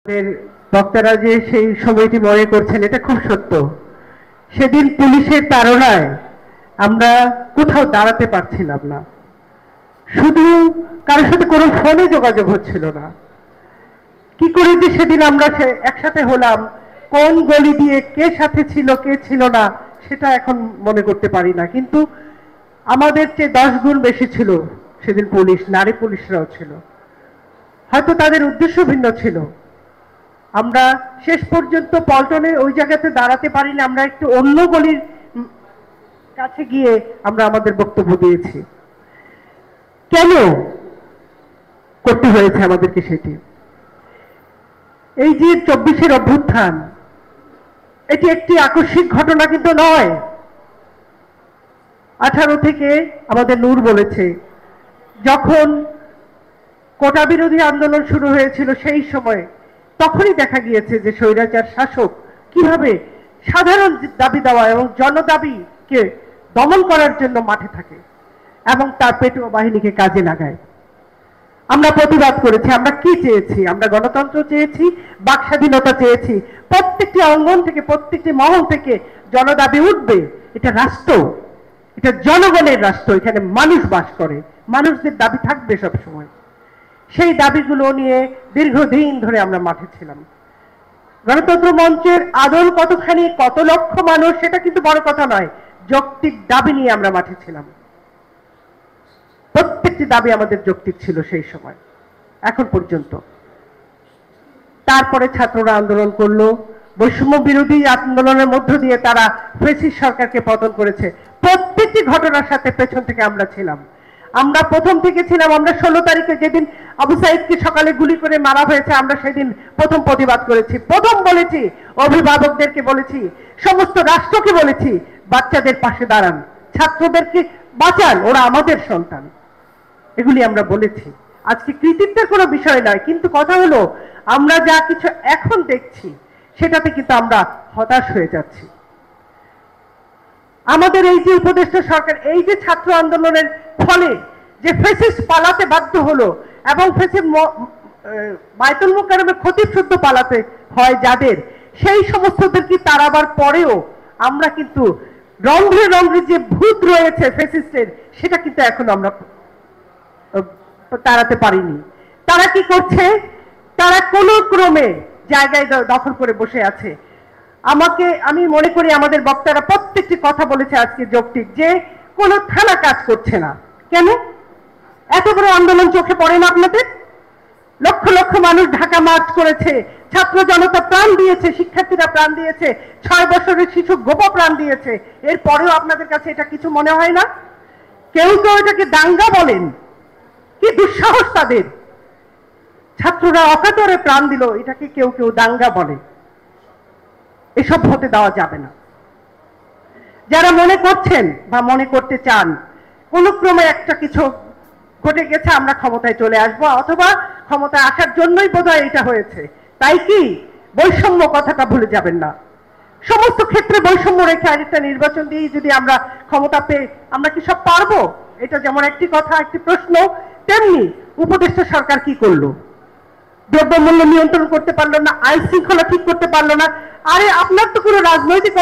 এর বক্তারা যে সেই সময়টি মনে করছেন এটা খুব সত্য। সেদিন পুলিশের তাড়নায় আমরা কোথাও দাঁড়াতে পারছিলাম না, শুধু কারোর সাথে কোনো ফোনে যোগাযোগ হচ্ছিল না। কি করে যে সেদিন আমরা একসাথে হলাম, কোন গলি দিয়ে কে সাথে ছিল কে ছিল না সেটা এখন মনে করতে পারি না, কিন্তু আমাদের চেয়ে 10 গুণ বেশি ছিল সেদিন পুলিশ, নারী পুলিশরাও ছিল। হয়তো তাদের উদ্দেশ্য ভিন্ন ছিল। আমরা শেষ পর্যন্ত পল্টনের ওই জায়গাতে দাঁড়াতে পারিনি, আমরা একটু অন্য গলির কাছে গিয়ে আমরা আমাদের বক্তব্য দিয়েছি। কেন করতে হয়েছে আমাদেরকে সেটি? এই যে 24-এর অভ্যুত্থান, এটি একটি আকস্মিক ঘটনা কিন্তু নয়। 18 থেকে আমাদের নূর বলেছে, যখন কোটা বিরোধী আন্দোলন শুরু হয়েছিল সেই সময় তখনই দেখা গিয়েছে যে স্বৈরাচার শাসক কিভাবে সাধারণ দাবি দেওয়া এবং জনদাবিকে দমন করার জন্য মাঠে থাকে এবং তার পেটুয়া বাহিনীকে কাজে লাগায়। আমরা প্রতিবাদ করেছি। আমরা কি চেয়েছি? আমরা গণতন্ত্র চেয়েছি, বাক স্বাধীনতা চেয়েছি। প্রত্যেকটি অঙ্গন থেকে, প্রত্যেকটি মহল থেকে জনদাবি উঠবে। এটা রাষ্ট্র, এটা জনগণের রাষ্ট্র, এখানে মানুষ বাস করে, মানুষদের দাবি থাকবে সব সময়। সেই দাবিগুলো নিয়ে দীর্ঘদিন ধরে আমরা মাঠে ছিলাম। গণতন্ত্র মঞ্চের আদল কতখানি, কত লক্ষ মানুষ, সেটা কিন্তু বড় কথা নয়। যৌক্তিক দাবি নিয়ে আমরা মাঠে ছিলাম। প্রত্যেকটি দাবি আমাদের যৌক্তিক ছিল সেই সময়, এখন পর্যন্ত। তারপরে ছাত্ররা আন্দোলন করলো, বৈষম্য বিরোধী আন্দোলনের মধ্য দিয়ে তারা ফ্যাসিস্ট সরকারকে পতন করেছে। প্রত্যেকটি ঘটনার সাথে পেছন থেকে আমরা ছিলাম। আমরা প্রথম থেকে ছিলাম। আমরা 16 তারিখে যেদিন আবু সাইদকে সকালে গুলি করে মারা হয়েছে, আমরা সেদিন প্রথম প্রতিবাদ করেছি, প্রথম বলেছি, অভিভাবকদেরকে বলেছি, সমস্ত রাষ্ট্রকে বলেছি, বাচ্চাদের পাশে দাঁড়ান, ছাত্রদেরকে বাঁচান, ওরা আমাদের সন্তান। এগুলি আমরা বলেছি। আজকে কৃতিত্বের কোনো বিষয় নয়, কিন্তু কথা হলো আমরা যা কিছু এখন দেখছি সেটাতে কিন্তু আমরা হতাশ হয়ে যাচ্ছি। আমাদের এই যে উপদেষ্টা সরকার, এই যে ছাত্র আন্দোলনের ফলে যে ফ্যাসিস্ট পালাতে বাধ্য হলো এবং ফ্যাসিস্ট বায়তুল মুকাররমে খতিব শুদ্ধ পালাতে হয় যাদের, সেই সমস্তদের কি তাড়াবার পরেও আমরা কিন্তু রন্ধ্রে রন্ধ্রে যে ভূত রয়েছে ফ্যাসিস্টের, সেটা কিন্তু এখন আমরা তাড়াতে পারিনি। তারা কি করছে? তারা কোন ক্রমে জায়গায় দখল করে বসে আছে। আমি মনে করি আমাদের বক্তারা প্রত্যেকটি কথা বলেছে আজকে যৌক্তিক, যে কোন থানা কাজ করছে না। কেন? এত বড় আন্দোলন চোখে পড়ে না আপনাদের? লক্ষ লক্ষ মানুষ ঢাকা মার্চ করেছে, ছাত্র জনতা প্রাণ দিয়েছে, শিক্ষার্থীরা প্রাণ দিয়েছে, 6 বছরের শিশু গোপা প্রাণ দিয়েছে। এরপরেও আপনাদের কাছে এটা কিছু মনে হয় না? কেউ কেউ এটাকে দাঙ্গা বলেন। কি দুঃসাহস তাদের! ছাত্ররা অকাতরে প্রাণ দিল, এটাকে কেউ কেউ দাঙ্গা বলে। এসব হতে দেওয়া যাবে না। যারা মনে করছেন বা মনে করতে চান কোন ক্রমে একটা কিছু ঘটে গেছে, আমরা ক্ষমতায় চলে আসব, অথবা ক্ষমতায় আসার জন্যই বোধহয় এটা হয়েছে, তাই কি বৈষম্য কথাটা ভুলে যাবেন না। সমস্ত ক্ষেত্রে বৈষম্য রেখে আরেকটা নির্বাচন দিয়ে যদি আমরা ক্ষমতা পেয়ে আমরা কি সব পারবো? এটা যেমন একটি কথা, একটি প্রশ্ন, তেমনি উপদেষ্টা সরকার কি করলো? দ্রব্যমূল্য নিয়ন্ত্রণ করতে পারলো না, আইন শৃঙ্খলা ঠিক করতে পারলো না। আরে আপনার তো কোনো রাজনৈতিক